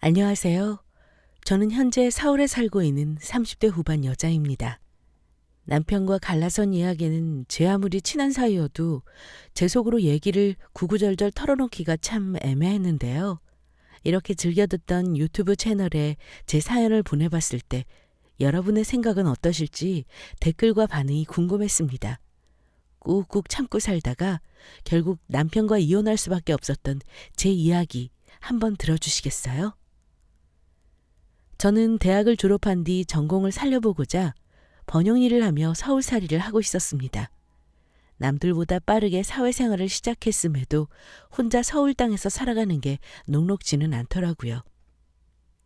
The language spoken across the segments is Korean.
안녕하세요. 저는 현재 서울에 살고 있는 30대 후반 여자입니다. 남편과 갈라선 이야기는 제 아무리 친한 사이여도 제 속으로 얘기를 구구절절 털어놓기가 참 애매했는데요. 이렇게 즐겨 듣던 유튜브 채널에 제 사연을 보내봤을 때 여러분의 생각은 어떠실지 댓글과 반응이 궁금했습니다. 꾹꾹 참고 살다가 결국 남편과 이혼할 수밖에 없었던 제 이야기 한번 들어주시겠어요? 저는 대학을 졸업한 뒤 전공을 살려보고자 번역 일을 하며 서울살이를 하고 있었습니다. 남들보다 빠르게 사회생활을 시작했음에도 혼자 서울 땅에서 살아가는 게 녹록지는 않더라고요.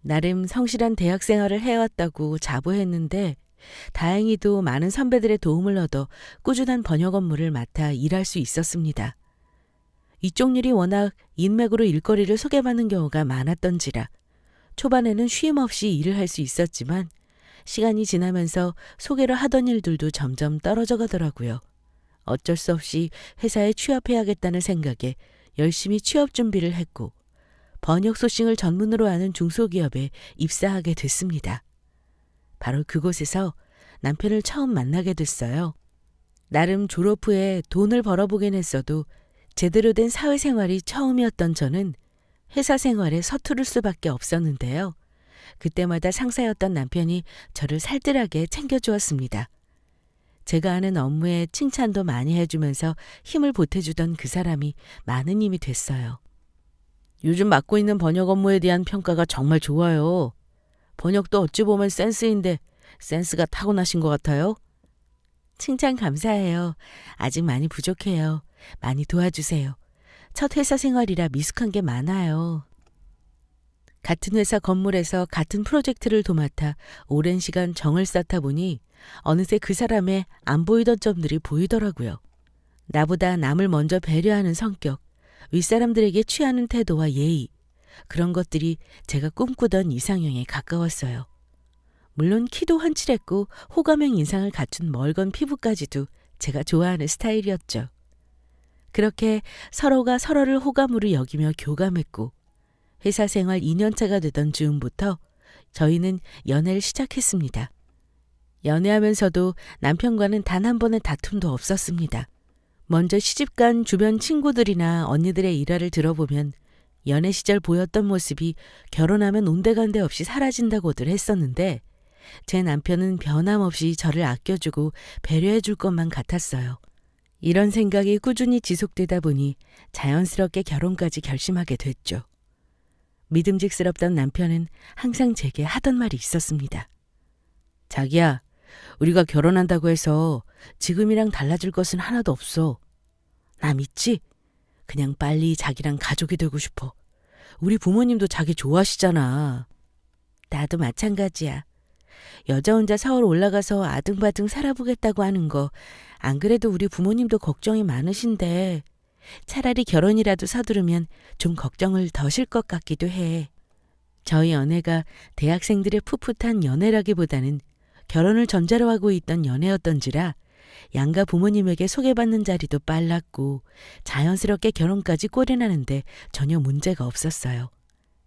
나름 성실한 대학 생활을 해왔다고 자부했는데 다행히도 많은 선배들의 도움을 얻어 꾸준한 번역 업무를 맡아 일할 수 있었습니다. 이쪽 일이 워낙 인맥으로 일거리를 소개받는 경우가 많았던지라 초반에는 쉼 없이 일을 할 수 있었지만 시간이 지나면서 소개로 하던 일들도 점점 떨어져 가더라고요. 어쩔 수 없이 회사에 취업해야겠다는 생각에 열심히 취업 준비를 했고 번역 소싱을 전문으로 하는 중소기업에 입사하게 됐습니다. 바로 그곳에서 남편을 처음 만나게 됐어요. 나름 졸업 후에 돈을 벌어보긴 했어도 제대로 된 사회생활이 처음이었던 저는 회사 생활에 서투를 수밖에 없었는데요. 그때마다 상사였던 남편이 저를 살뜰하게 챙겨주었습니다. 제가 하는 업무에 칭찬도 많이 해주면서 힘을 보태주던 그 사람이 많은 힘이 됐어요. 요즘 맡고 있는 번역 업무에 대한 평가가 정말 좋아요. 번역도 어찌 보면 센스인데 센스가 타고나신 것 같아요. 칭찬 감사해요. 아직 많이 부족해요. 많이 도와주세요. 첫 회사 생활이라 미숙한 게 많아요. 같은 회사 건물에서 같은 프로젝트를 도맡아 오랜 시간 정을 쌓다 보니 어느새 그 사람의 안 보이던 점들이 보이더라고요. 나보다 남을 먼저 배려하는 성격, 윗사람들에게 취하는 태도와 예의, 그런 것들이 제가 꿈꾸던 이상형에 가까웠어요. 물론 키도 훤칠했고 호감형 인상을 갖춘 멀건 피부까지도 제가 좋아하는 스타일이었죠. 그렇게 서로가 서로를 호감으로 여기며 교감했고 회사 생활 2년차가 되던 즈음부터 저희는 연애를 시작했습니다. 연애하면서도 남편과는 단 한 번의 다툼도 없었습니다. 먼저 시집간 주변 친구들이나 언니들의 일화를 들어보면 연애 시절 보였던 모습이 결혼하면 온데간데 없이 사라진다고들 했었는데 제 남편은 변함없이 저를 아껴주고 배려해줄 것만 같았어요. 이런 생각이 꾸준히 지속되다 보니 자연스럽게 결혼까지 결심하게 됐죠. 믿음직스럽던 남편은 항상 제게 하던 말이 있었습니다. 자기야, 우리가 결혼한다고 해서 지금이랑 달라질 것은 하나도 없어. 나 믿지? 그냥 빨리 자기랑 가족이 되고 싶어. 우리 부모님도 자기 좋아하시잖아. 나도 마찬가지야. 여자 혼자 서울 올라가서 아등바등 살아보겠다고 하는 거 안 그래도 우리 부모님도 걱정이 많으신데 차라리 결혼이라도 서두르면 좀 걱정을 더실 것 같기도 해. 저희 연애가 대학생들의 풋풋한 연애라기보다는 결혼을 전제로 하고 있던 연애였던지라 양가 부모님에게 소개받는 자리도 빨랐고 자연스럽게 결혼까지 꼴이나는데 전혀 문제가 없었어요.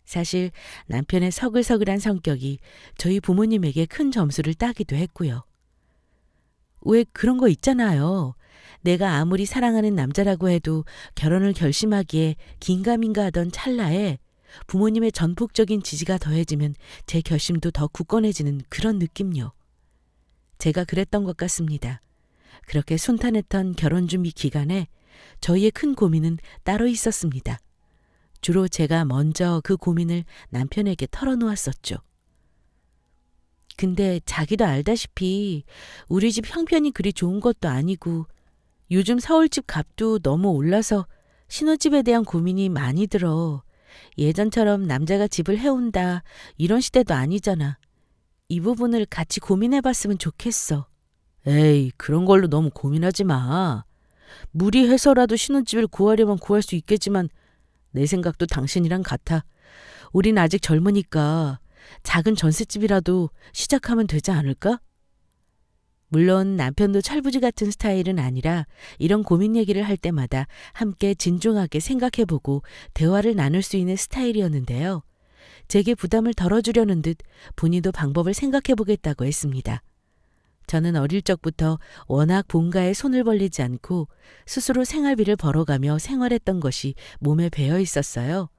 사실 남편의 서글서글한 성격이 저희 부모님에게 큰 점수를 따기도 했고요. 왜 그런 거 있잖아요. 내가 아무리 사랑하는 남자라고 해도 결혼을 결심하기에 긴가민가 하던 찰나에 부모님의 전폭적인 지지가 더해지면 제 결심도 더 굳건해지는 그런 느낌요. 제가 그랬던 것 같습니다. 그렇게 순탄했던 결혼 준비 기간에 저희의 큰 고민은 따로 있었습니다. 주로 제가 먼저 그 고민을 남편에게 털어놓았었죠. 근데 자기도 알다시피 우리 집 형편이 그리 좋은 것도 아니고 요즘 서울집 값도 너무 올라서 신혼집에 대한 고민이 많이 들어. 예전처럼 남자가 집을 해온다 이런 시대도 아니잖아. 이 부분을 같이 고민해봤으면 좋겠어. 에이, 그런 걸로 너무 고민하지 마. 무리해서라도 신혼집을 구하려면 구할 수 있겠지만 내 생각도 당신이랑 같아. 우린 아직 젊으니까 작은 전셋집이라도 시작하면 되지 않을까? 물론 남편도 철부지 같은 스타일은 아니라 이런 고민 얘기를 할 때마다 함께 진중하게 생각해보고 대화를 나눌 수 있는 스타일이었는데요. 제게 부담을 덜어주려는 듯 본인도 방법을 생각해보겠다고 했습니다. 저는 어릴 적부터 워낙 본가에 손을 벌리지 않고 스스로 생활비를 벌어가며 생활했던 것이 몸에 배어 있었어요.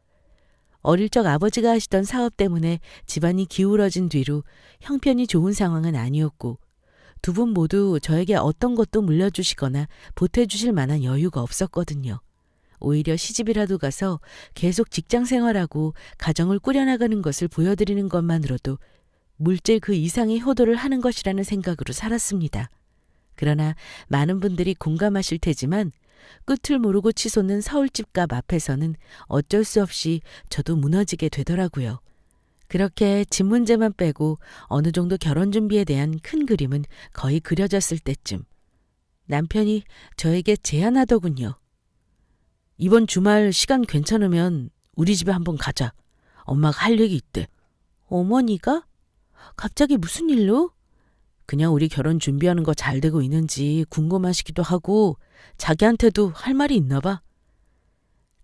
어릴 적 아버지가 하시던 사업 때문에 집안이 기울어진 뒤로 형편이 좋은 상황은 아니었고 두 분 모두 저에게 어떤 것도 물려주시거나 보태주실 만한 여유가 없었거든요. 오히려 시집이라도 가서 계속 직장 생활하고 가정을 꾸려나가는 것을 보여드리는 것만으로도 물질 그 이상의 효도를 하는 것이라는 생각으로 살았습니다. 그러나 많은 분들이 공감하실 테지만 끝을 모르고 치솟는 서울집값 앞에서는 어쩔 수 없이 저도 무너지게 되더라고요. 그렇게 집 문제만 빼고 어느 정도 결혼 준비에 대한 큰 그림은 거의 그려졌을 때쯤 남편이 저에게 제안하더군요. 이번 주말 시간 괜찮으면 우리 집에 한번 가자. 엄마가 할 얘기 있대. 어머니가? 갑자기 무슨 일로? 그냥 우리 결혼 준비하는 거 잘 되고 있는지 궁금하시기도 하고 자기한테도 할 말이 있나 봐.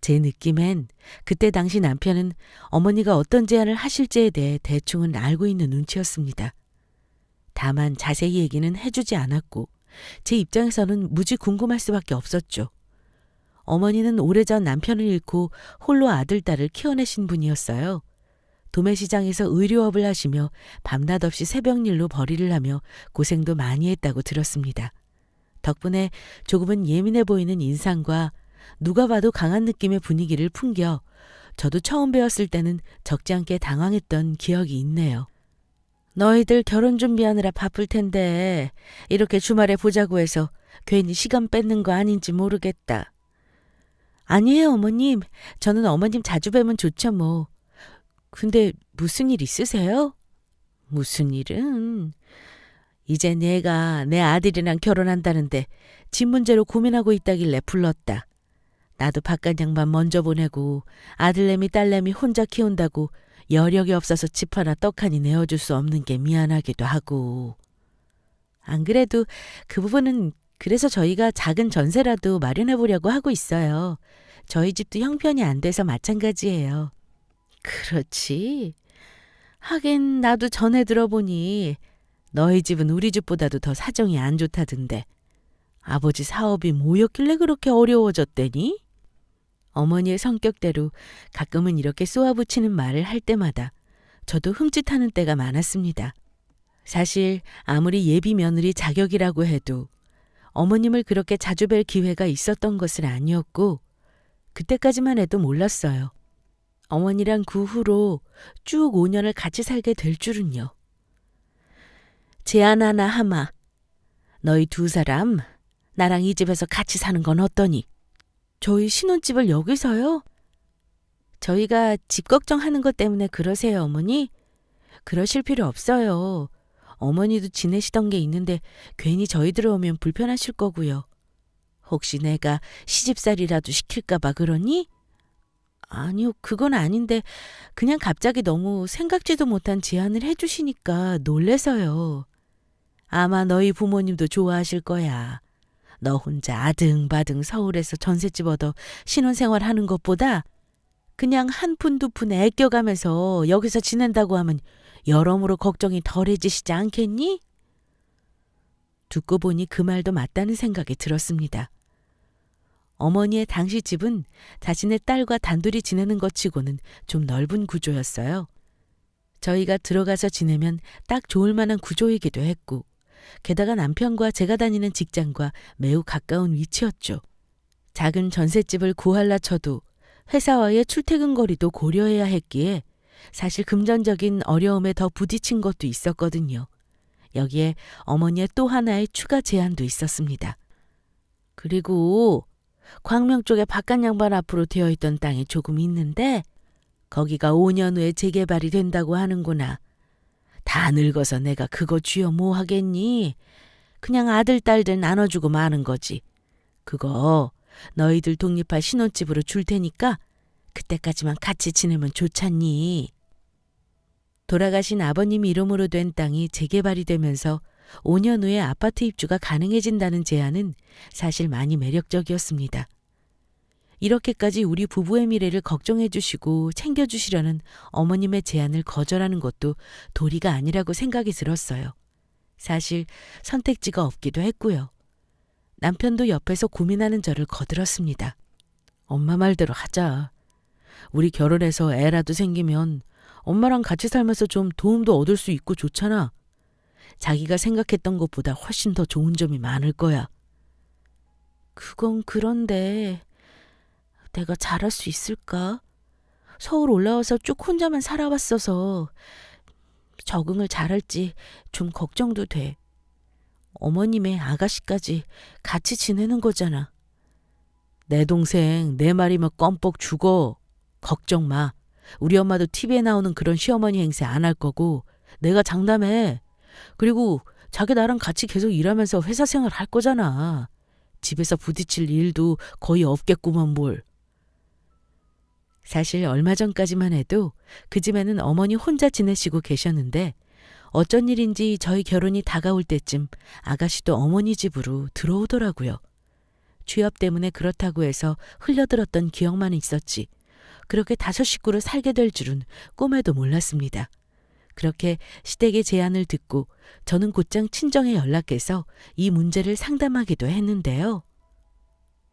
제 느낌엔 그때 당시 남편은 어머니가 어떤 제안을 하실지에 대해 대충은 알고 있는 눈치였습니다. 다만 자세히 얘기는 해주지 않았고 제 입장에서는 무지 궁금할 수밖에 없었죠. 어머니는 오래전 남편을 잃고 홀로 아들, 딸을 키워내신 분이었어요. 도매시장에서 의류업을 하시며 밤낮 없이 새벽일로 벌이를 하며 고생도 많이 했다고 들었습니다. 덕분에 조금은 예민해 보이는 인상과 누가 봐도 강한 느낌의 분위기를 풍겨 저도 처음 배웠을 때는 적지 않게 당황했던 기억이 있네요. 너희들 결혼 준비하느라 바쁠 텐데 이렇게 주말에 보자고 해서 괜히 시간 뺏는 거 아닌지 모르겠다. 아니에요, 어머님. 저는 어머님 자주 뵈면 좋죠, 뭐. 근데 무슨 일 있으세요? 무슨 일은? 이제 내가 내 아들이랑 결혼한다는데 집 문제로 고민하고 있다길래 불렀다. 나도 바깥 양반 먼저 보내고 아들내미 딸내미 혼자 키운다고 여력이 없어서 집 하나 떡하니 내어줄 수 없는 게 미안하기도 하고. 안 그래도 그 부분은 그래서 저희가 작은 전세라도 마련해 보려고 하고 있어요. 저희 집도 형편이 안 돼서 마찬가지예요. 그렇지. 하긴 나도 전에 들어보니 너희 집은 우리 집보다도 더 사정이 안 좋다던데. 아버지 사업이 뭐였길래 그렇게 어려워졌대니? 어머니의 성격대로 가끔은 이렇게 쏘아붙이는 말을 할 때마다 저도 흠칫하는 때가 많았습니다. 사실 아무리 예비 며느리 자격이라고 해도 어머님을 그렇게 자주 뵐 기회가 있었던 것은 아니었고 그때까지만 해도 몰랐어요. 어머니랑 그 후로 쭉 5년을 같이 살게 될 줄은요. 제안 하나 하마. 너희 두 사람 나랑 이 집에서 같이 사는 건 어떠니? 저희 신혼집을 여기서요? 저희가 집 걱정하는 것 때문에 그러세요, 어머니? 그러실 필요 없어요. 어머니도 지내시던 게 있는데 괜히 저희 들어오면 불편하실 거고요. 혹시 내가 시집살이라도 시킬까 봐 그러니? 아니요, 그건 아닌데 그냥 갑자기 너무 생각지도 못한 제안을 해주시니까 놀래서요. 아마 너희 부모님도 좋아하실 거야. 너 혼자 아등바등 서울에서 전셋집 얻어 신혼생활 하는 것보다 그냥 한 푼 두 푼에 아껴가면서 여기서 지낸다고 하면 여러모로 걱정이 덜해지시지 않겠니? 듣고 보니 그 말도 맞다는 생각이 들었습니다. 어머니의 당시 집은 자신의 딸과 단둘이 지내는 것 치고는 좀 넓은 구조였어요. 저희가 들어가서 지내면 딱 좋을 만한 구조이기도 했고 게다가 남편과 제가 다니는 직장과 매우 가까운 위치였죠. 작은 전셋집을 구할라 쳐도 회사와의 출퇴근 거리도 고려해야 했기에 사실 금전적인 어려움에 더 부딪힌 것도 있었거든요. 여기에 어머니의 또 하나의 추가 제안도 있었습니다. 그리고 광명 쪽에 바깥 양반 앞으로 되어 있던 땅이 조금 있는데 거기가 5년 후에 재개발이 된다고 하는구나. 다 늙어서 내가 그거 쥐어 뭐 하겠니? 그냥 아들 딸들 나눠주고 마는 거지. 그거 너희들 독립할 신혼집으로 줄 테니까 그때까지만 같이 지내면 좋잖니. 돌아가신 아버님 이름으로 된 땅이 재개발이 되면서 5년 후에 아파트 입주가 가능해진다는 제안은 사실 많이 매력적이었습니다. 이렇게까지 우리 부부의 미래를 걱정해 주시고 챙겨 주시려는 어머님의 제안을 거절하는 것도 도리가 아니라고 생각이 들었어요. 사실 선택지가 없기도 했고요. 남편도 옆에서 고민하는 저를 거들었습니다. 엄마 말대로 하자. 우리 결혼해서 애라도 생기면 엄마랑 같이 살면서 좀 도움도 얻을 수 있고 좋잖아. 자기가 생각했던 것보다 훨씬 더 좋은 점이 많을 거야. 그건 그런데 내가 잘할 수 있을까? 서울 올라와서 쭉 혼자만 살아왔어서 적응을 잘할지 좀 걱정도 돼. 어머님의 아가씨까지 같이 지내는 거잖아. 내 동생 내 말이면 껌뻑 죽어. 걱정 마. 우리 엄마도 TV에 나오는 그런 시어머니 행세 안 할 거고 내가 장담해. 그리고 자기 나랑 같이 계속 일하면서 회사 생활 할 거잖아. 집에서 부딪힐 일도 거의 없겠구만 뭘. 사실 얼마 전까지만 해도 그 집에는 어머니 혼자 지내시고 계셨는데 어쩐 일인지 저희 결혼이 다가올 때쯤 아가씨도 어머니 집으로 들어오더라고요. 취업 때문에 그렇다고 해서 흘려들었던 기억만 있었지. 그렇게 5식구로 살게 될 줄은 꿈에도 몰랐습니다. 그렇게 시댁의 제안을 듣고 저는 곧장 친정에 연락해서 이 문제를 상담하기도 했는데요.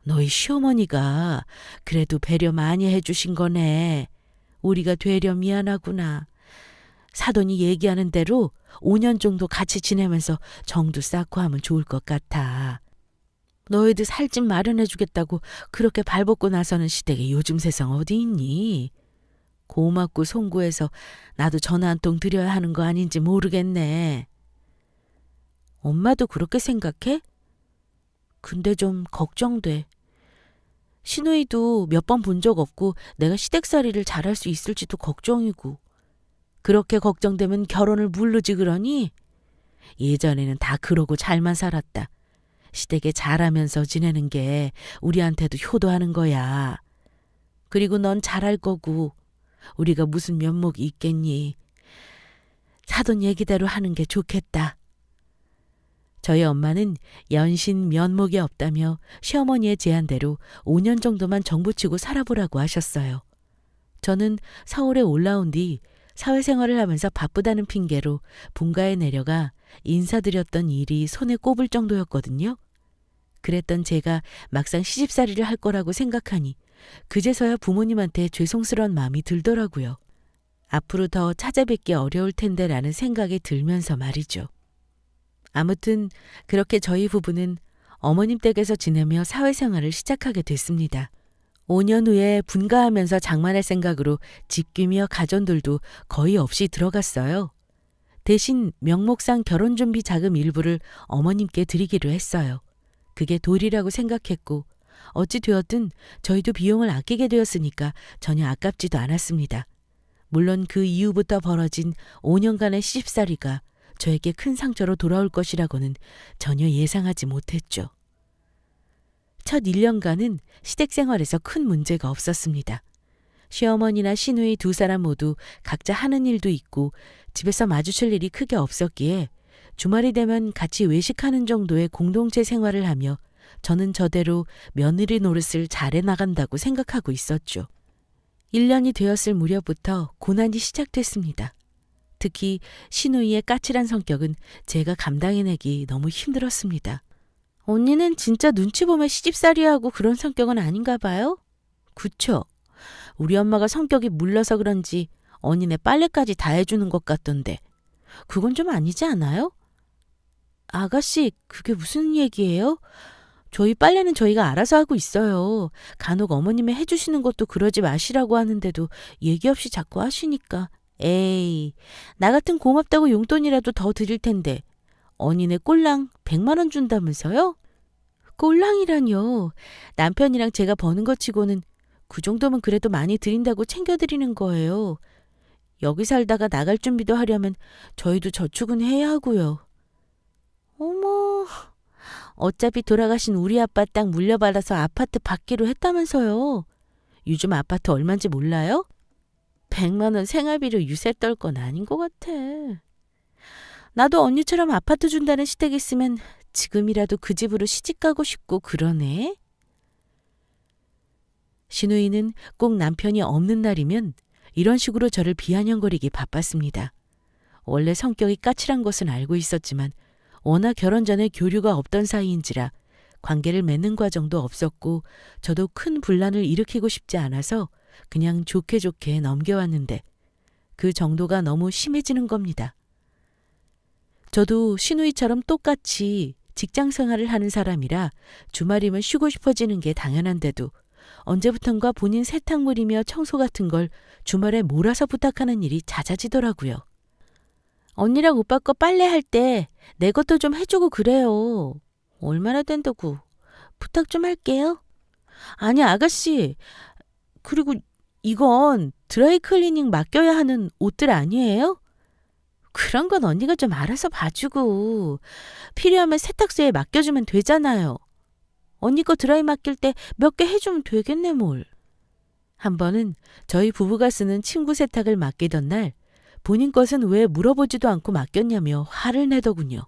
너희 시어머니가 그래도 배려 많이 해주신 거네. 우리가 되려 미안하구나. 사돈이 얘기하는 대로 5년 정도 같이 지내면서 정도 쌓고 하면 좋을 것 같아. 너희들 살집 마련해주겠다고 그렇게 발벗고 나서는 시댁에 요즘 세상 어디 있니? 고맙고 송구해서 나도 전화 한 통 드려야 하는 거 아닌지 모르겠네. 엄마도 그렇게 생각해? 근데 좀 걱정돼. 시누이도 몇 번 본 적 없고 내가 시댁살이를 잘할 수 있을지도 걱정이고. 그렇게 걱정되면 결혼을 물르지 그러니? 예전에는 다 그러고 잘만 살았다. 시댁에 잘하면서 지내는 게 우리한테도 효도하는 거야. 그리고 넌 잘할 거고 우리가 무슨 면목이 있겠니? 사돈 얘기대로 하는 게 좋겠다. 저희 엄마는 연신 면목이 없다며 시어머니의 제안대로 5년 정도만 정부치고 살아보라고 하셨어요. 저는 서울에 올라온 뒤 사회생활을 하면서 바쁘다는 핑계로 본가에 내려가 인사드렸던 일이 손에 꼽을 정도였거든요. 그랬던 제가 막상 시집살이를 할 거라고 생각하니 그제서야 부모님한테 죄송스러운 마음이 들더라고요. 앞으로 더 찾아뵙기 어려울 텐데라는 생각이 들면서 말이죠. 아무튼 그렇게 저희 부부는 어머님 댁에서 지내며 사회생활을 시작하게 됐습니다. 5년 후에 분가하면서 장만할 생각으로 집귀며 가전들도 거의 없이 들어갔어요. 대신 명목상 결혼준비 자금 일부를 어머님께 드리기로 했어요. 그게 도리라고 생각했고 어찌 되었든 저희도 비용을 아끼게 되었으니까 전혀 아깝지도 않았습니다. 물론 그 이후부터 벌어진 5년간의 시집살이가 저에게 큰 상처로 돌아올 것이라고는 전혀 예상하지 못했죠. 첫 1년간은 시댁 생활에서 큰 문제가 없었습니다. 시어머니나 시누이 2사람 모두 각자 하는 일도 있고 집에서 마주칠 일이 크게 없었기에 주말이 되면 같이 외식하는 정도의 공동체 생활을 하며 저는 저대로 며느리 노릇을 잘해 나간다고 생각하고 있었죠. 1년이 되었을 무렵부터 고난이 시작됐습니다. 특히 시누이의 까칠한 성격은 제가 감당해내기 너무 힘들었습니다. 언니는 진짜 눈치 보며 시집살이하고 그런 성격은 아닌가 봐요? 그쵸? 우리 엄마가 성격이 물러서 그런지 언니네 빨래까지 다 해주는 것 같던데 그건 좀 아니지 않아요? 아가씨, 그게 무슨 얘기예요? 저희 빨래는 저희가 알아서 하고 있어요. 간혹 어머님이 해주시는 것도 그러지 마시라고 하는데도 얘기 없이 자꾸 하시니까. 에이, 나 같은 고맙다고 용돈이라도 더 드릴 텐데. 언니네 꼴랑 100만 원 준다면서요? 꼴랑이라뇨. 남편이랑 제가 버는 것 치고는 그 정도면 그래도 많이 드린다고 챙겨드리는 거예요. 여기 살다가 나갈 준비도 하려면 저희도 저축은 해야 하고요. 어머, 어차피 돌아가신 우리 아빠 땅 물려받아서 아파트 받기로 했다면서요. 요즘 아파트 얼마인지 몰라요? 100만 원 생활비로 유세 떨 건 아닌 것 같아. 나도 언니처럼 아파트 준다는 시댁 있으면 지금이라도 그 집으로 시집 가고 싶고 그러네. 시누이는 꼭 남편이 없는 날이면 이런 식으로 저를 비아냥거리기 바빴습니다. 원래 성격이 까칠한 것은 알고 있었지만 워낙 결혼 전에 교류가 없던 사이인지라 관계를 맺는 과정도 없었고 저도 큰 분란을 일으키고 싶지 않아서 그냥 좋게 좋게 넘겨왔는데 그 정도가 너무 심해지는 겁니다. 저도 시누이처럼 똑같이 직장 생활을 하는 사람이라 주말이면 쉬고 싶어지는 게 당연한데도 언제부턴가 본인 세탁물이며 청소 같은 걸 주말에 몰아서 부탁하는 일이 잦아지더라고요. 언니랑 오빠 거 빨래할 때 내 것도 좀 해주고 그래요. 얼마나 된다고. 부탁 좀 할게요. 아니 아가씨. 그리고 이건 드라이 클리닝 맡겨야 하는 옷들 아니에요? 그런 건 언니가 좀 알아서 봐주고 필요하면 세탁소에 맡겨주면 되잖아요. 언니 거 드라이 맡길 때 몇 개 해주면 되겠네 뭘. 한 번은 저희 부부가 쓰는 침구 세탁을 맡기던 날 본인 것은 왜 물어보지도 않고 맡겼냐며 화를 내더군요.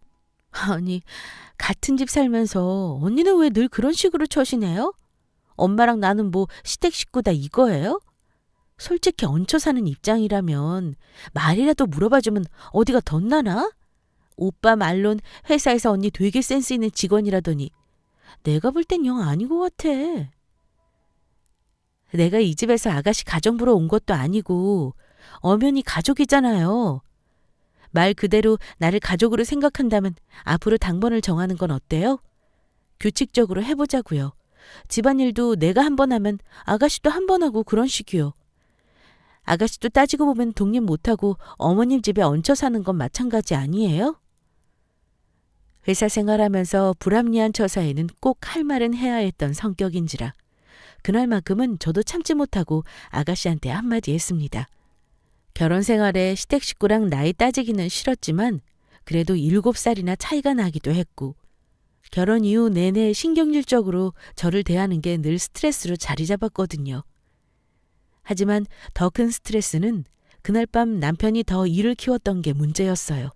아니 같은 집 살면서 언니는 왜 늘 그런 식으로 처시네요? 엄마랑 나는 뭐 시댁 식구다 이거예요? 솔직히 얹혀 사는 입장이라면 말이라도 물어봐주면 어디가 덧나나? 오빠 말론 회사에서 언니 되게 센스 있는 직원이라더니 내가 볼 땐 영 아닌 것 같아. 내가 이 집에서 아가씨 가정 보러 온 것도 아니고 엄연히 가족이잖아요. 말 그대로 나를 가족으로 생각한다면 앞으로 당번을 정하는 건 어때요? 규칙적으로 해보자고요. 집안일도 내가 한 번 하면 아가씨도 한 번 하고 그런 식이요. 아가씨도 따지고 보면 독립 못하고 어머님 집에 얹혀 사는 건 마찬가지 아니에요? 회사 생활하면서 불합리한 처사에는 꼭 할 말은 해야 했던 성격인지라 그날만큼은 저도 참지 못하고 아가씨한테 한마디 했습니다. 결혼 생활에 시댁 식구랑 나이 따지기는 싫었지만 그래도 7살이나 차이가 나기도 했고 결혼 이후 내내 신경질적으로 저를 대하는 게 늘 스트레스로 자리 잡았거든요. 하지만 더 큰 스트레스는 그날 밤 남편이 더 일을 키웠던 게 문제였어요.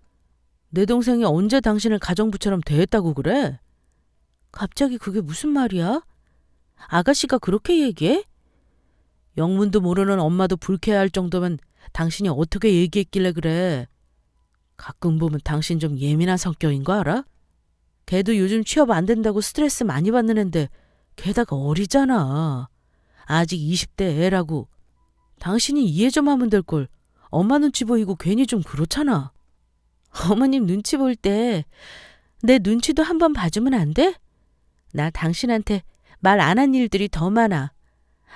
내 동생이 언제 당신을 가정부처럼 대했다고 그래? 갑자기 그게 무슨 말이야? 아가씨가 그렇게 얘기해? 영문도 모르는 엄마도 불쾌할 정도면 당신이 어떻게 얘기했길래 그래? 가끔 보면 당신 좀 예민한 성격인 거 알아? 걔도 요즘 취업 안 된다고 스트레스 많이 받는 앤데 게다가 어리잖아. 아직 20대 애라고. 당신이 이해 좀 하면 될 걸. 엄마 눈치 보이고 괜히 좀 그렇잖아. 어머님 눈치 볼 때 내 눈치도 한번 봐주면 안 돼? 나 당신한테 말 안 한 일들이 더 많아.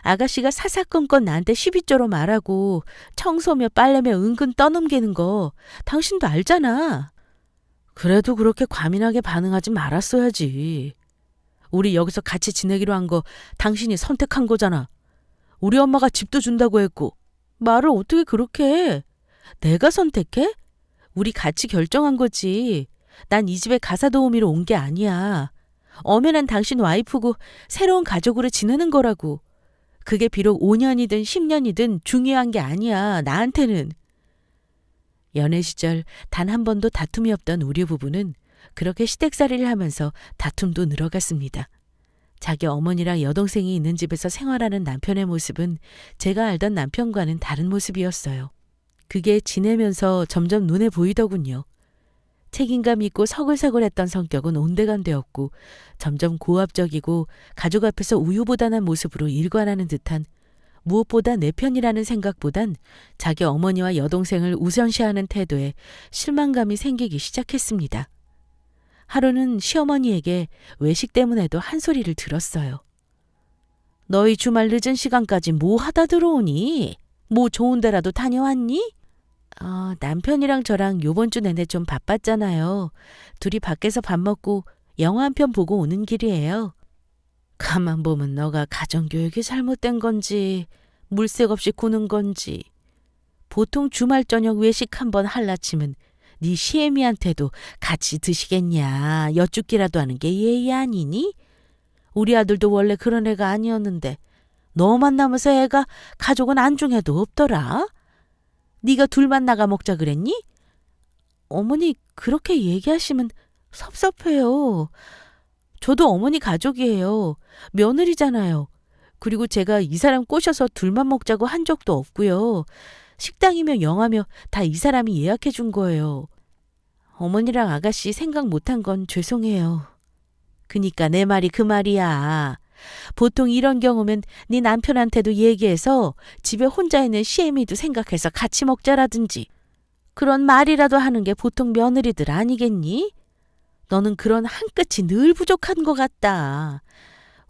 아가씨가 사사건건 나한테 시비조로 말하고 청소며 빨래며 은근 떠넘기는 거 당신도 알잖아. 그래도 그렇게 과민하게 반응하지 말았어야지. 우리 여기서 같이 지내기로 한 거 당신이 선택한 거잖아. 우리 엄마가 집도 준다고 했고 말을 어떻게 그렇게 해? 내가 선택해? 우리 같이 결정한 거지. 난 이 집에 가사 도우미로 온 게 아니야. 엄연한 당신 와이프고 새로운 가족으로 지내는 거라고. 그게 비록 5년이든 10년이든 중요한 게 아니야. 나한테는. 연애 시절 단 한 번도 다툼이 없던 우리 부부는 그렇게 시댁살이를 하면서 다툼도 늘어갔습니다. 자기 어머니랑 여동생이 있는 집에서 생활하는 남편의 모습은 제가 알던 남편과는 다른 모습이었어요. 그게 지내면서 점점 눈에 보이더군요. 책임감 있고 서글서글했던 성격은 온데간데없고 점점 고압적이고 가족 앞에서 우유부단한 모습으로 일관하는 듯한 무엇보다 내 편이라는 생각보단 자기 어머니와 여동생을 우선시하는 태도에 실망감이 생기기 시작했습니다. 하루는 시어머니에게 외식 때문에도 한 소리를 들었어요. 너희 주말 늦은 시간까지 뭐 하다 들어오니? 뭐 좋은 데라도 다녀왔니? 남편이랑 저랑 요번 주 내내 좀 바빴잖아요. 둘이 밖에서 밥 먹고 영화 한 편 보고 오는 길이에요. 가만 보면 너가 가정교육이 잘못된 건지 물색 없이 구는 건지 보통 주말 저녁 외식 한번 할라치면 네 시애미한테도 같이 드시겠냐 여쭙기라도 하는 게 예의 아니니? 우리 아들도 원래 그런 애가 아니었는데 너 만나면서 애가 가족은 안중에도 없더라. 네가 둘만 나가 먹자 그랬니? 어머니 그렇게 얘기하시면 섭섭해요. 저도 어머니 가족이에요. 며느리잖아요. 그리고 제가 이 사람 꼬셔서 둘만 먹자고 한 적도 없고요. 식당이며 영화며 다 이 사람이 예약해 준 거예요. 어머니랑 아가씨 생각 못한 건 죄송해요. 그니까 내 말이 그 말이야. 보통 이런 경우면 네 남편한테도 얘기해서 집에 혼자 있는 시애미도 생각해서 같이 먹자라든지 그런 말이라도 하는 게 보통 며느리들 아니겠니? 너는 그런 한 끗이 늘 부족한 것 같다.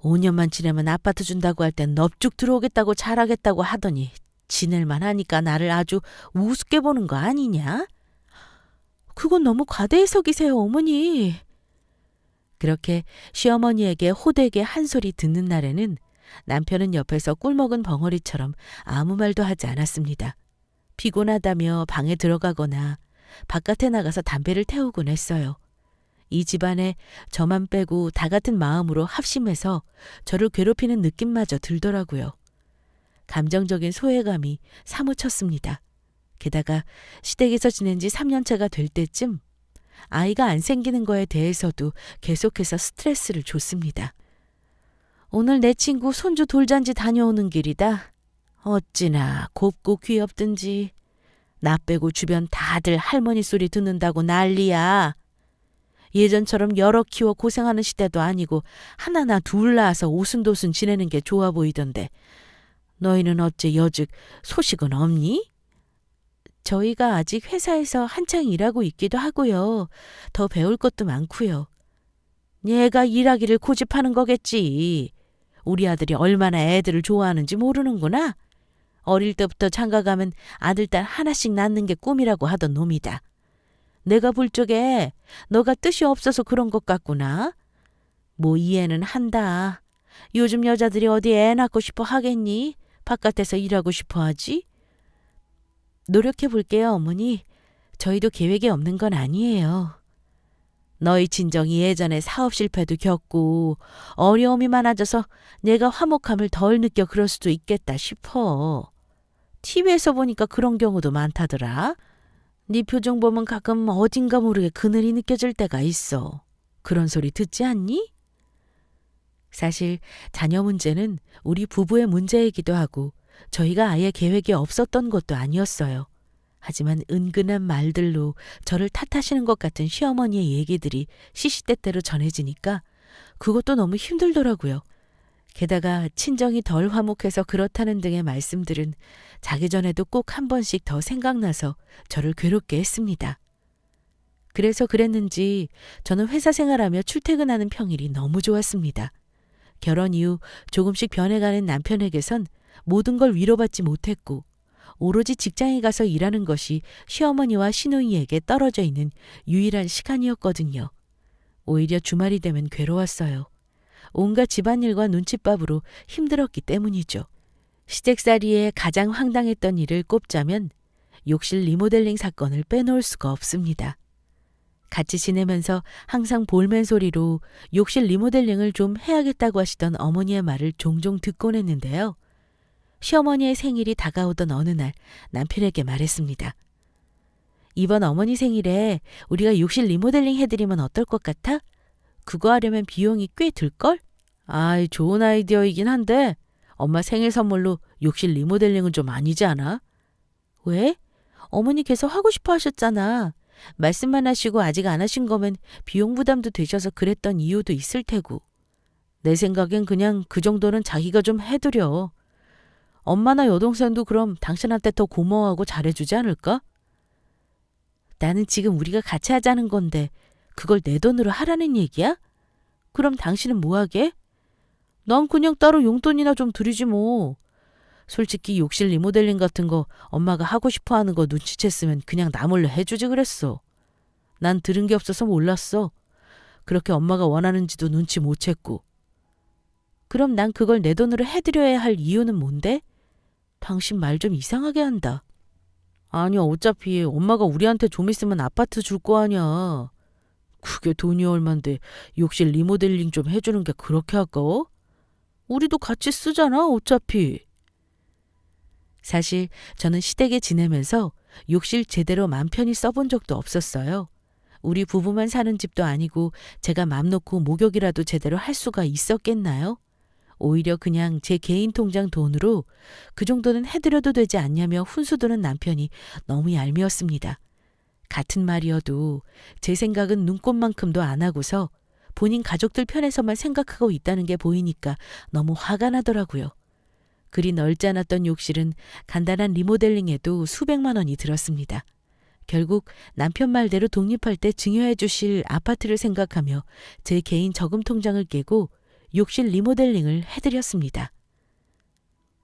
5년만 지나면 아파트 준다고 할 땐 넙죽 들어오겠다고 잘하겠다고 하더니 지낼만 하니까 나를 아주 우습게 보는 거 아니냐? 그건 너무 과대해석이세요, 어머니. 그렇게 시어머니에게 호되게 한 소리 듣는 날에는 남편은 옆에서 꿀먹은 벙어리처럼 아무 말도 하지 않았습니다. 피곤하다며 방에 들어가거나 바깥에 나가서 담배를 태우곤 했어요. 이 집안에 저만 빼고 다 같은 마음으로 합심해서 저를 괴롭히는 느낌마저 들더라고요. 감정적인 소외감이 사무쳤습니다. 게다가 시댁에서 지낸 지 3년차가 될 때쯤 아이가 안 생기는 거에 대해서도 계속해서 스트레스를 줬습니다. 오늘 내 친구 손주 돌잔치 다녀오는 길이다. 어찌나 곱고 귀엽든지. 나 빼고 주변 다들 할머니 소리 듣는다고 난리야. 예전처럼 여러 키워 고생하는 시대도 아니고 하나나 둘 낳아서 오순도순 지내는 게 좋아 보이던데 너희는 어째 여직 소식은 없니? 저희가 아직 회사에서 한창 일하고 있기도 하고요. 더 배울 것도 많고요. 얘가 일하기를 고집하는 거겠지. 우리 아들이 얼마나 애들을 좋아하는지 모르는구나. 어릴 때부터 장가가면 아들, 딸 하나씩 낳는 게 꿈이라고 하던 놈이다. 내가 볼 적에 너가 뜻이 없어서 그런 것 같구나. 뭐 이해는 한다. 요즘 여자들이 어디 애 낳고 싶어 하겠니? 바깥에서 일하고 싶어 하지? 노력해 볼게요, 어머니. 저희도 계획이 없는 건 아니에요. 너희 친정이 예전에 사업 실패도 겪고 어려움이 많아져서 내가 화목함을 덜 느껴 그럴 수도 있겠다 싶어. TV에서 보니까 그런 경우도 많다더라. 네 표정 보면 가끔 어딘가 모르게 그늘이 느껴질 때가 있어. 그런 소리 듣지 않니? 사실 자녀 문제는 우리 부부의 문제이기도 하고 저희가 아예 계획이 없었던 것도 아니었어요. 하지만 은근한 말들로 저를 탓하시는 것 같은 시어머니의 얘기들이 시시때때로 전해지니까 그것도 너무 힘들더라고요. 게다가 친정이 덜 화목해서 그렇다는 등의 말씀들은 자기 전에도 꼭 한 번씩 더 생각나서 저를 괴롭게 했습니다. 그래서 그랬는지 저는 회사 생활하며 출퇴근하는 평일이 너무 좋았습니다. 결혼 이후 조금씩 변해가는 남편에게선 모든 걸 위로받지 못했고 오로지 직장에 가서 일하는 것이 시어머니와 시누이에게 떨어져 있는 유일한 시간이었거든요. 오히려 주말이 되면 괴로웠어요. 온갖 집안일과 눈칫밥으로 힘들었기 때문이죠. 시댁살이에 가장 황당했던 일을 꼽자면 욕실 리모델링 사건을 빼놓을 수가 없습니다. 같이 지내면서 항상 볼멘 소리로 욕실 리모델링을 좀 해야겠다고 하시던 어머니의 말을 종종 듣곤 했는데요. 시어머니의 생일이 다가오던 어느 날 남편에게 말했습니다. 이번 어머니 생일에 우리가 욕실 리모델링 해드리면 어떨 것 같아? 그거 하려면 비용이 꽤 들걸? 아이, 좋은 아이디어이긴 한데 엄마 생일 선물로 욕실 리모델링은 좀 아니지 않아? 왜? 어머니께서 하고 싶어 하셨잖아. 말씀만 하시고 아직 안 하신 거면 비용 부담도 되셔서 그랬던 이유도 있을 테고. 내 생각엔 그냥 그 정도는 자기가 좀 해드려. 엄마나 여동생도 그럼 당신한테 더 고마워하고 잘해주지 않을까? 나는 지금 우리가 같이 하자는 건데 그걸 내 돈으로 하라는 얘기야? 그럼 당신은 뭐 하게? 난 그냥 따로 용돈이나 좀 드리지 뭐. 솔직히 욕실 리모델링 같은 거 엄마가 하고 싶어 하는 거 눈치챘으면 그냥 나 몰래 해주지 그랬어. 난 들은 게 없어서 몰랐어. 그렇게 엄마가 원하는지도 눈치 못 챘고. 그럼 난 그걸 내 돈으로 해드려야 할 이유는 뭔데? 당신 말 좀 이상하게 한다. 아니야, 어차피 엄마가 우리한테 좀 있으면 아파트 줄 거 아니야. 그게 돈이 얼만데 욕실 리모델링 좀 해주는 게 그렇게 아까워? 우리도 같이 쓰잖아, 어차피. 사실 저는 시댁에 지내면서 욕실 제대로 맘 편히 써본 적도 없었어요. 우리 부부만 사는 집도 아니고 제가 맘 놓고 목욕이라도 제대로 할 수가 있었겠나요? 오히려 그냥 제 개인 통장 돈으로 그 정도는 해드려도 되지 않냐며 훈수두는 남편이 너무 얄미웠습니다. 같은 말이어도 제 생각은 눈꼽만큼도 안 하고서 본인 가족들 편에서만 생각하고 있다는 게 보이니까 너무 화가 나더라고요. 그리 넓지 않았던 욕실은 간단한 리모델링에도 수백만 원이 들었습니다. 결국 남편 말대로 독립할 때 증여해 주실 아파트를 생각하며 제 개인 저금 통장을 깨고 욕실 리모델링을 해드렸습니다.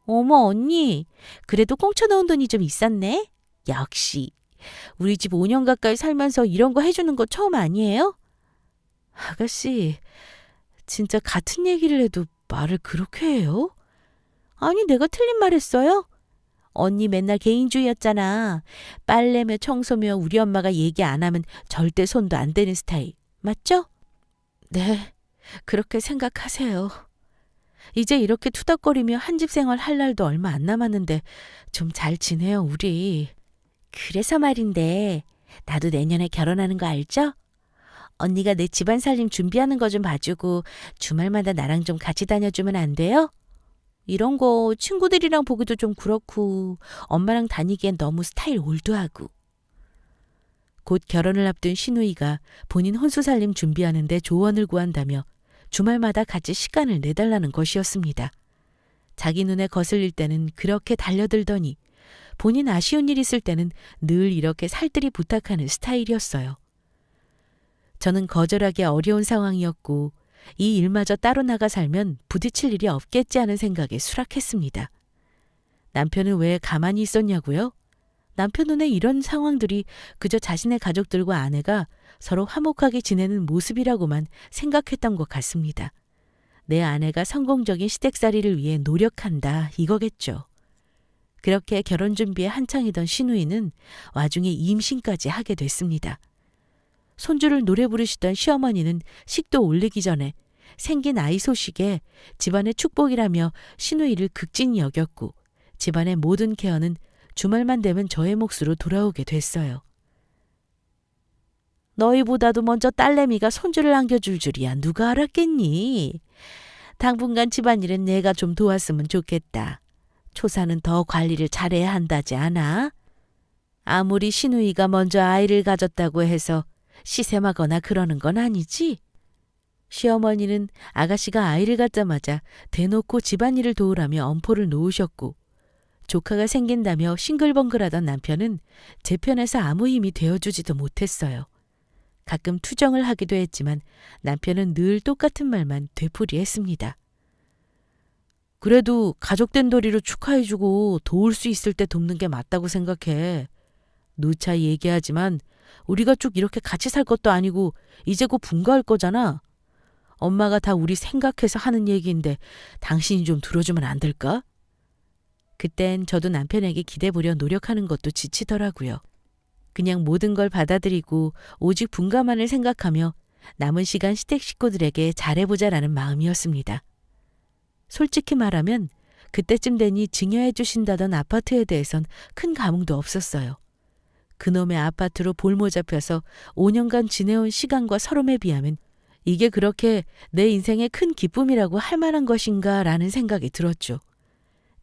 어머 언니, 그래도 꽁쳐놓은 돈이 좀 있었네? 역시 우리 집 5년 가까이 살면서 이런 거 해주는 거 처음 아니에요? 아가씨, 진짜 같은 얘기를 해도 말을 그렇게 해요? 아니 내가 틀린 말 했어요? 언니 맨날 개인주의였잖아. 빨래며 청소며 우리 엄마가 얘기 안 하면 절대 손도 안 대는 스타일. 맞죠? 네, 그렇게 생각하세요. 이제 이렇게 투닥거리며 한 집 생활 할 날도 얼마 안 남았는데 좀 잘 지내요, 우리. 그래서 말인데 나도 내년에 결혼하는 거 알죠? 언니가 내 집안 살림 준비하는 거 좀 봐주고 주말마다 나랑 좀 같이 다녀주면 안 돼요? 이런 거 친구들이랑 보기도 좀 그렇고 엄마랑 다니기엔 너무 스타일 올드하고. 곧 결혼을 앞둔 시누이가 본인 혼수살림 준비하는데 조언을 구한다며 주말마다 같이 시간을 내달라는 것이었습니다. 자기 눈에 거슬릴 때는 그렇게 달려들더니 본인 아쉬운 일 있을 때는 늘 이렇게 살뜰히 부탁하는 스타일이었어요. 저는 거절하기 어려운 상황이었고 이 일마저 따로 나가 살면 부딪힐 일이 없겠지 하는 생각에 수락했습니다. 남편은 왜 가만히 있었냐고요? 남편 눈에 이런 상황들이 그저 자신의 가족들과 아내가 서로 화목하게 지내는 모습이라고만 생각했던 것 같습니다. 내 아내가 성공적인 시댁살이를 위해 노력한다 이거겠죠. 그렇게 결혼 준비에 한창이던 시누이는 와중에 임신까지 하게 됐습니다. 손주를 노래 부르시던 시어머니는 식도 올리기 전에 생긴 아이 소식에 집안의 축복이라며 시누이를 극진히 여겼고 집안의 모든 케어는 주말만 되면 저의 몫으로 돌아오게 됐어요. 너희보다도 먼저 딸내미가 손주를 안겨줄 줄이야 누가 알았겠니? 당분간 집안일은 내가 좀 도왔으면 좋겠다. 초사는 더 관리를 잘해야 한다지 않아? 아무리 시누이가 먼저 아이를 가졌다고 해서 시샘하거나 그러는 건 아니지? 시어머니는 아가씨가 아이를 갖자마자 대놓고 집안일을 도우라며 엄포를 놓으셨고 조카가 생긴다며 싱글벙글하던 남편은 제 편에서 아무 힘이 되어주지도 못했어요. 가끔 투정을 하기도 했지만 남편은 늘 똑같은 말만 되풀이했습니다. 그래도 가족된 도리로 축하해주고 도울 수 있을 때 돕는 게 맞다고 생각해. 누차 얘기하지만 우리가 쭉 이렇게 같이 살 것도 아니고 이제 곧 분가할 거잖아. 엄마가 다 우리 생각해서 하는 얘기인데 당신이 좀 들어주면 안 될까? 그땐 저도 남편에게 기대보려 노력하는 것도 지치더라고요. 그냥 모든 걸 받아들이고 오직 분가만을 생각하며 남은 시간 시댁 식구들에게 잘해보자라는 마음이었습니다. 솔직히 말하면 그때쯤 되니 증여해 주신다던 아파트에 대해선 큰 감흥도 없었어요. 그놈의 아파트로 볼모 잡혀서 5년간 지내온 시간과 서름에 비하면 이게 그렇게 내 인생의 큰 기쁨이라고 할 만한 것인가라는 생각이 들었죠.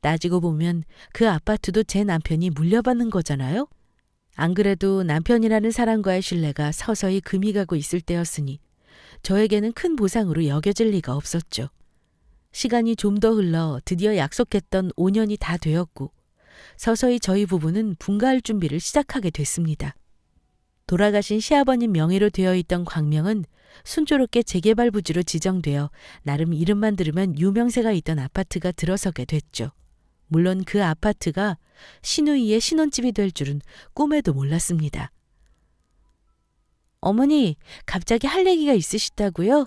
따지고 보면 그 아파트도 제 남편이 물려받는 거잖아요. 안 그래도 남편이라는 사람과의 신뢰가 서서히 금이 가고 있을 때였으니 저에게는 큰 보상으로 여겨질 리가 없었죠. 시간이 좀 더 흘러 드디어 약속했던 5년이 다 되었고 서서히 저희 부부는 분가할 준비를 시작하게 됐습니다. 돌아가신 시아버님 명의로 되어 있던 광명은 순조롭게 재개발 부지로 지정되어 나름 이름만 들으면 유명세가 있던 아파트가 들어서게 됐죠. 물론 그 아파트가 시누이의 신혼집이 될 줄은 꿈에도 몰랐습니다. 어머니, 갑자기 할 얘기가 있으시다고요?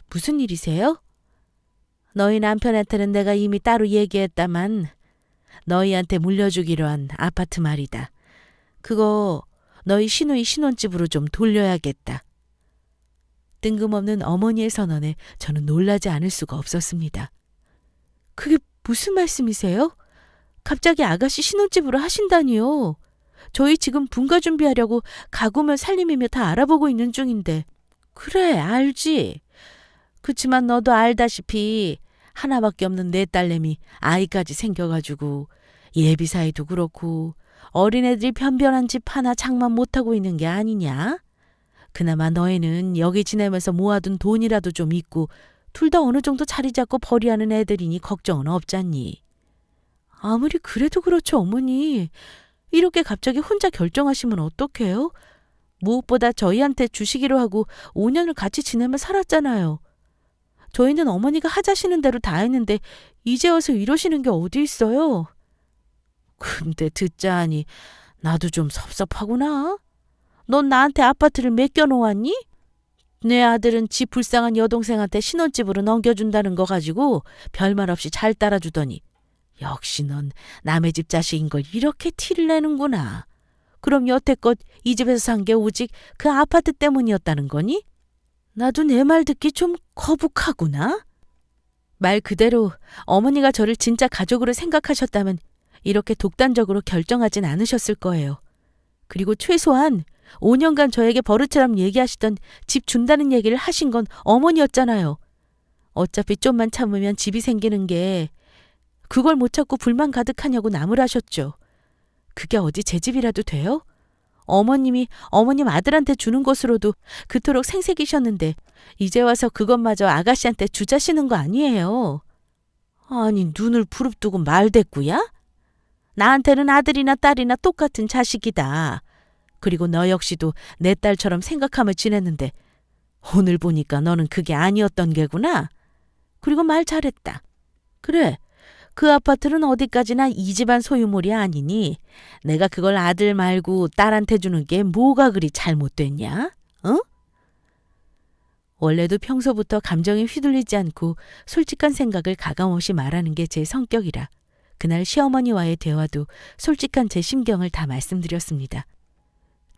무슨 일이세요? 너희 남편한테는 내가 이미 따로 얘기했다만 너희한테 물려주기로 한 아파트 말이다. 그거 너희 시누이 신혼집으로 좀 돌려야겠다. 뜬금없는 어머니의 선언에 저는 놀라지 않을 수가 없었습니다. 그게 무슨 말씀이세요? 갑자기 아가씨 신혼집으로 하신다니요. 저희 지금 분가 준비하려고 가구며 살림이며 다 알아보고 있는 중인데. 그래, 알지. 그치만 너도 알다시피 하나밖에 없는 내 딸내미 아이까지 생겨가지고 예비 사이도 그렇고 어린애들이 변변한 집 하나 장만 못하고 있는 게 아니냐? 그나마 너희는 여기 지내면서 모아둔 돈이라도 좀 있고 둘 다 어느 정도 자리 잡고 벌이하는 애들이니 걱정은 없잖니. 아무리 그래도 그렇죠, 어머니. 이렇게 갑자기 혼자 결정하시면 어떡해요? 무엇보다 저희한테 주시기로 하고 5년을 같이 지내며 살았잖아요. 저희는 어머니가 하자시는 대로 다 했는데 이제 와서 이러시는 게 어디 있어요? 근데 듣자 하니 나도 좀 섭섭하구나. 넌 나한테 아파트를 맡겨놓았니? 내 아들은 지 불쌍한 여동생한테 신혼집으로 넘겨준다는 거 가지고 별말 없이 잘 따라주더니 역시 넌 남의 집 자식인 걸 이렇게 티를 내는구나. 그럼 여태껏 이 집에서 산 게 오직 그 아파트 때문이었다는 거니? 나도 내 말 듣기 좀 거북하구나. 말 그대로 어머니가 저를 진짜 가족으로 생각하셨다면 이렇게 독단적으로 결정하진 않으셨을 거예요. 그리고 최소한 5년간 저에게 버릇처럼 얘기하시던 집 준다는 얘기를 하신 건 어머니였잖아요. 어차피 좀만 참으면 집이 생기는 게 그걸 못 참고 불만 가득하냐고 나무라셨죠. 그게 어디 제 집이라도 돼요? 어머님이 어머님 아들한테 주는 것으로도 그토록 생색이셨는데 이제 와서 그것마저 아가씨한테 주자시는 거 아니에요. 아니 눈을 부릅뜨고 말대꾸야? 나한테는 아들이나 딸이나 똑같은 자식이다. 그리고 너 역시도 내 딸처럼 생각하며 지냈는데 오늘 보니까 너는 그게 아니었던 게구나. 그리고 말 잘했다. 그래, 그 아파트는 어디까지나 이 집안 소유물이 아니니 내가 그걸 아들 말고 딸한테 주는 게 뭐가 그리 잘못됐냐? 어? 원래도 평소부터 감정에 휘둘리지 않고 솔직한 생각을 가감없이 말하는 게 제 성격이라 그날 시어머니와의 대화도 솔직한 제 심경을 다 말씀드렸습니다.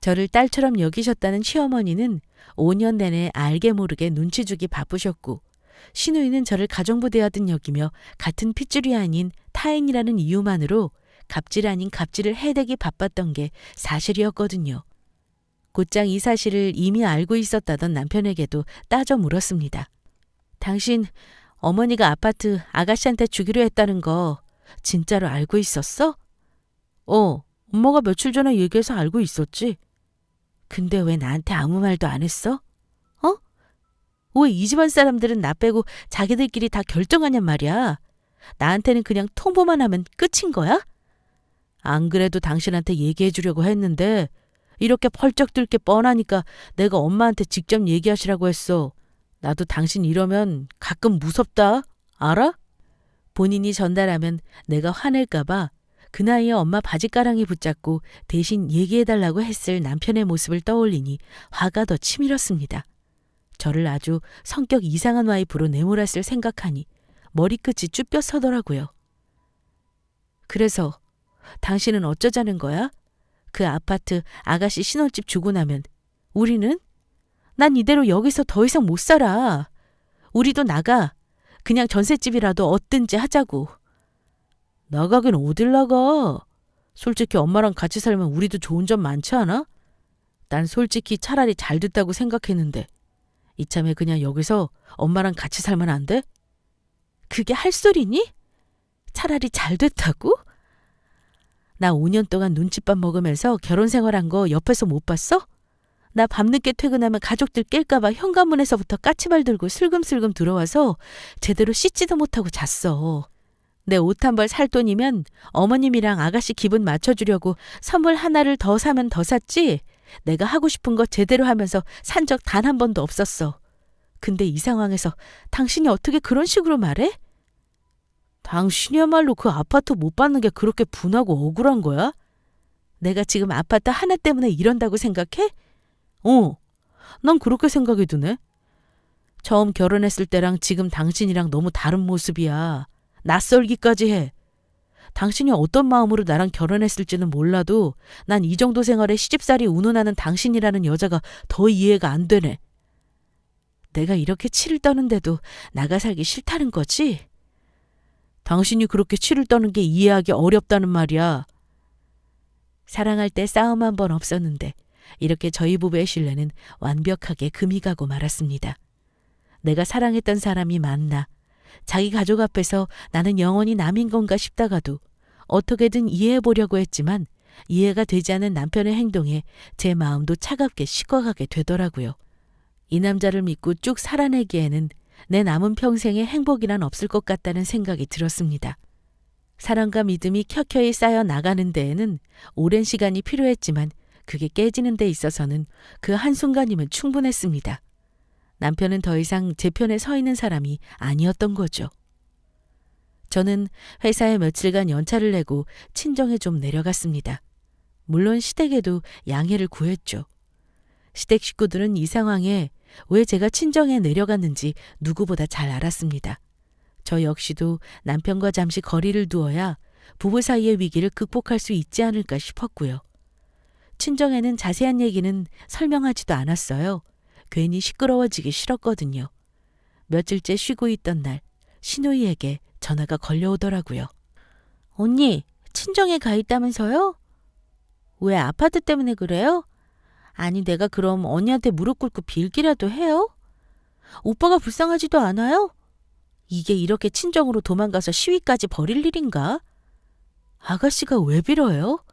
저를 딸처럼 여기셨다는 시어머니는 5년 내내 알게 모르게 눈치 주기 바쁘셨고 시누이는 저를 가정부 대하듯 여기며 같은 핏줄이 아닌 타인이라는 이유만으로 갑질 아닌 갑질을 해대기 바빴던 게 사실이었거든요. 곧장 이 사실을 이미 알고 있었다던 남편에게도 따져 물었습니다. 당신 어머니가 아파트 아가씨한테 주기로 했다는 거 진짜로 알고 있었어? 엄마가 며칠 전에 얘기해서 알고 있었지. 근데 왜 나한테 아무 말도 안 했어? 왜 이 집안 사람들은 나 빼고 자기들끼리 다 결정하냔 말이야. 나한테는 그냥 통보만 하면 끝인 거야? 안 그래도 당신한테 얘기해 주려고 했는데 이렇게 펄쩍 들 게 뻔하니까 내가 엄마한테 직접 얘기하시라고 했어. 나도 당신 이러면 가끔 무섭다. 알아? 본인이 전달하면 내가 화낼까 봐 그 나이에 엄마 바지가랑이 붙잡고 대신 얘기해달라고 했을 남편의 모습을 떠올리니 화가 더 치밀었습니다. 저를 아주 성격 이상한 와이프로 내몰았을 생각하니 머리끝이 쭈뼛 서더라고요. 그래서 당신은 어쩌자는 거야? 그 아파트 아가씨 신혼집 주고 나면 우리는? 난 이대로 여기서 더 이상 못 살아. 우리도 나가. 그냥 전셋집이라도 얻든지 하자고. 나가긴 어딜 나가. 솔직히 엄마랑 같이 살면 우리도 좋은 점 많지 않아? 난 솔직히 차라리 잘 됐다고 생각했는데 이참에 그냥 여기서 엄마랑 같이 살면 안 돼? 그게 할 소리니? 차라리 잘 됐다고? 나 5년 동안 눈칫밥 먹으면서 결혼 생활한 거 옆에서 못 봤어? 나 밤늦게 퇴근하면 가족들 깰까봐 현관문에서부터 까치발 들고 슬금슬금 들어와서 제대로 씻지도 못하고 잤어. 내 옷 한 벌 살 돈이면 어머님이랑 아가씨 기분 맞춰주려고 선물 하나를 더 사면 더 샀지 내가 하고 싶은 거 제대로 하면서 산 적 단 한 번도 없었어. 근데 이 상황에서 당신이 어떻게 그런 식으로 말해? 당신이야말로 그 아파트 못 받는 게 그렇게 분하고 억울한 거야? 내가 지금 아파트 하나 때문에 이런다고 생각해? 난 그렇게 생각이 드네. 처음 결혼했을 때랑 지금 당신이랑 너무 다른 모습이야. 낯설기까지 해. 당신이 어떤 마음으로 나랑 결혼했을지는 몰라도 난 이 정도 생활에 시집살이 운운하는 당신이라는 여자가 더 이해가 안 되네. 내가 이렇게 치를 떠는데도 나가 살기 싫다는 거지? 당신이 그렇게 치를 떠는 게 이해하기 어렵다는 말이야. 사랑할 때 싸움 한 번 없었는데 이렇게 저희 부부의 신뢰는 완벽하게 금이 가고 말았습니다. 내가 사랑했던 사람이 맞나? 자기 가족 앞에서 나는 영원히 남인 건가 싶다가도 어떻게든 이해해 보려고 했지만 이해가 되지 않은 남편의 행동에 제 마음도 차갑게 식어가게 되더라고요. 이 남자를 믿고 쭉 살아내기에는 내 남은 평생에 행복이란 없을 것 같다는 생각이 들었습니다. 사랑과 믿음이 켜켜이 쌓여 나가는 데에는 오랜 시간이 필요했지만 그게 깨지는 데 있어서는 그 한순간이면 충분했습니다. 남편은 더 이상 제 편에 서 있는 사람이 아니었던 거죠. 저는 회사에 며칠간 연차를 내고 친정에 좀 내려갔습니다. 물론 시댁에도 양해를 구했죠. 시댁 식구들은 이 상황에 왜 제가 친정에 내려갔는지 누구보다 잘 알았습니다. 저 역시도 남편과 잠시 거리를 두어야 부부 사이의 위기를 극복할 수 있지 않을까 싶었고요. 친정에는 자세한 얘기는 설명하지도 않았어요. 괜히 시끄러워지기 싫었거든요. 며칠째 쉬고 있던 날 시누이에게 전화가 걸려오더라고요. 언니, 친정에 가 있다면서요? 왜 아파트 때문에 그래요? 아니, 내가 그럼 언니한테 무릎 꿇고 빌기라도 해요? 오빠가 불쌍하지도 않아요? 이게 이렇게 친정으로 도망가서 시위까지 벌일 일인가? 아가씨가 왜 빌어요?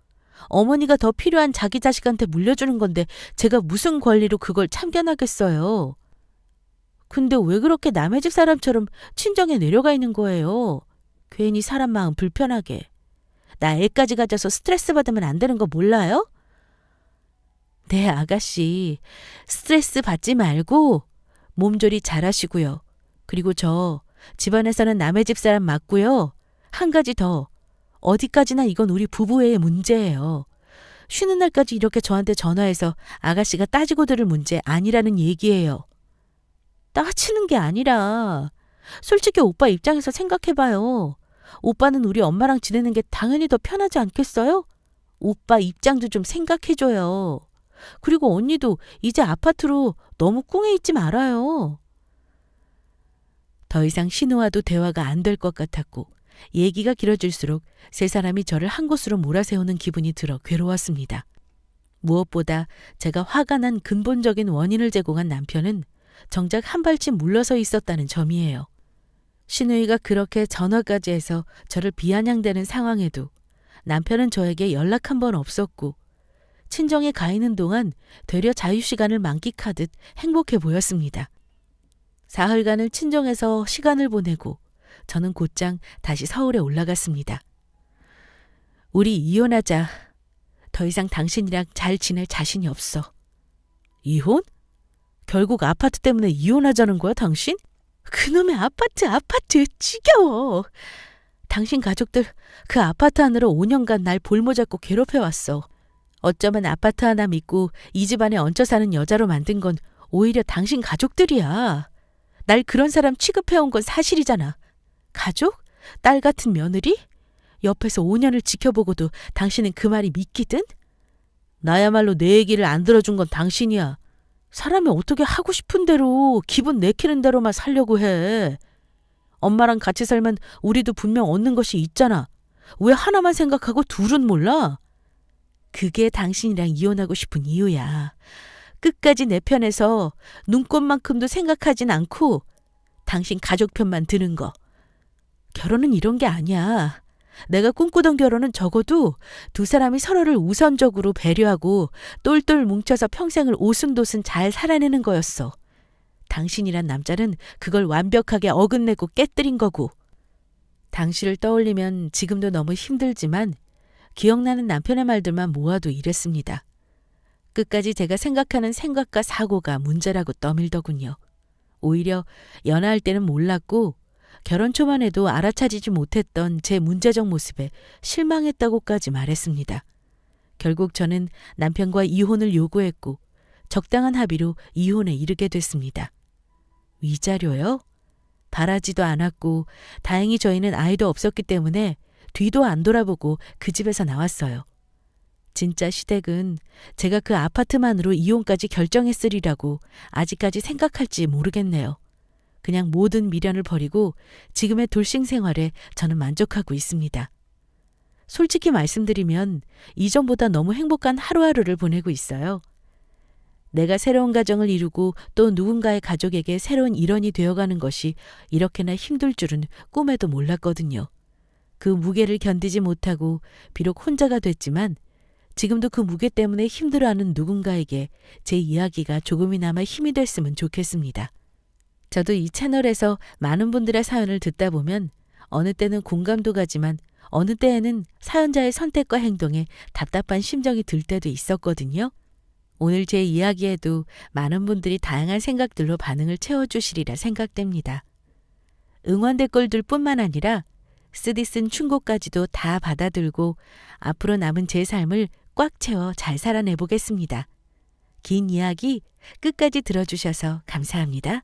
어머니가 더 필요한 자기 자식한테 물려주는 건데 제가 무슨 권리로 그걸 참견하겠어요. 근데 왜 그렇게 남의 집 사람처럼 친정에 내려가 있는 거예요? 괜히 사람 마음 불편하게. 나 애까지 가져서 스트레스 받으면 안 되는 거 몰라요? 네, 아가씨. 스트레스 받지 말고 몸조리 잘하시고요. 그리고 저 집안에서는 남의 집 사람 맞고요. 한 가지 더. 어디까지나 이건 우리 부부의 문제예요. 쉬는 날까지 이렇게 저한테 전화해서 아가씨가 따지고 들을 문제 아니라는 얘기예요. 따지는 게 아니라 솔직히 오빠 입장에서 생각해봐요. 오빠는 우리 엄마랑 지내는 게 당연히 더 편하지 않겠어요? 오빠 입장도 좀 생각해줘요. 그리고 언니도 이제 아파트로 너무 꿍해 있지 말아요. 더 이상 신우와도 대화가 안 될 것 같았고 얘기가 길어질수록 세 사람이 저를 한 곳으로 몰아세우는 기분이 들어 괴로웠습니다. 무엇보다 제가 화가 난 근본적인 원인을 제공한 남편은 정작 한 발짝 물러서 있었다는 점이에요. 신우이가 그렇게 전화까지 해서 저를 비아냥대는 상황에도 남편은 저에게 연락 한 번 없었고 친정에 가 있는 동안 되려 자유시간을 만끽하듯 행복해 보였습니다. 사흘간을 친정에서 시간을 보내고 저는 곧장 다시 서울에 올라갔습니다. 우리 이혼하자. 더 이상 당신이랑 잘 지낼 자신이 없어. 이혼? 결국 아파트 때문에 이혼하자는 거야, 당신? 그놈의 아파트 지겨워. 당신 가족들 그 아파트 안으로 5년간 날 볼모 잡고 괴롭혀왔어. 어쩌면 아파트 하나 믿고 이 집안에 얹혀 사는 여자로 만든 건 오히려 당신 가족들이야. 날 그런 사람 취급해온 건 사실이잖아. 가족? 딸 같은 며느리? 옆에서 5년을 지켜보고도 당신은 그 말이 믿기든? 나야말로 내 얘기를 안 들어준 건 당신이야. 사람이 어떻게 하고 싶은 대로 기분 내키는 대로만 살려고 해. 엄마랑 같이 살면 우리도 분명 얻는 것이 있잖아. 왜 하나만 생각하고 둘은 몰라? 그게 당신이랑 이혼하고 싶은 이유야. 끝까지 내 편에서 눈꼽만큼도 생각하진 않고 당신 가족 편만 드는 거. 결혼은 이런 게 아니야. 내가 꿈꾸던 결혼은 적어도 두 사람이 서로를 우선적으로 배려하고 똘똘 뭉쳐서 평생을 오순도순 잘 살아내는 거였어. 당신이란 남자는 그걸 완벽하게 어긋내고 깨뜨린 거고. 당시를 떠올리면 지금도 너무 힘들지만 기억나는 남편의 말들만 모아도 이랬습니다. 끝까지 제가 생각하는 생각과 사고가 문제라고 떠밀더군요. 오히려 연하할 때는 몰랐고 결혼 초반에도 알아차리지 못했던 제 문제적 모습에 실망했다고까지 말했습니다. 결국 저는 남편과 이혼을 요구했고 적당한 합의로 이혼에 이르게 됐습니다. 위자료요? 바라지도 않았고 다행히 저희는 아이도 없었기 때문에 뒤도 안 돌아보고 그 집에서 나왔어요. 진짜 시댁은 제가 그 아파트만으로 이혼까지 결정했으리라고 아직까지 생각할지 모르겠네요. 그냥 모든 미련을 버리고 지금의 돌싱 생활에 저는 만족하고 있습니다. 솔직히 말씀드리면 이전보다 너무 행복한 하루하루를 보내고 있어요. 내가 새로운 가정을 이루고 또 누군가의 가족에게 새로운 일원이 되어가는 것이 이렇게나 힘들 줄은 꿈에도 몰랐거든요. 그 무게를 견디지 못하고 비록 혼자가 됐지만 지금도 그 무게 때문에 힘들어하는 누군가에게 제 이야기가 조금이나마 힘이 됐으면 좋겠습니다. 저도 이 채널에서 많은 분들의 사연을 듣다 보면 어느 때는 공감도 가지만 어느 때에는 사연자의 선택과 행동에 답답한 심정이 들 때도 있었거든요. 오늘 제 이야기에도 많은 분들이 다양한 생각들로 반응을 채워주시리라 생각됩니다. 응원 댓글들 뿐만 아니라 쓰디 쓴 충고까지도 다 받아들고 앞으로 남은 제 삶을 꽉 채워 잘 살아내보겠습니다. 긴 이야기 끝까지 들어주셔서 감사합니다.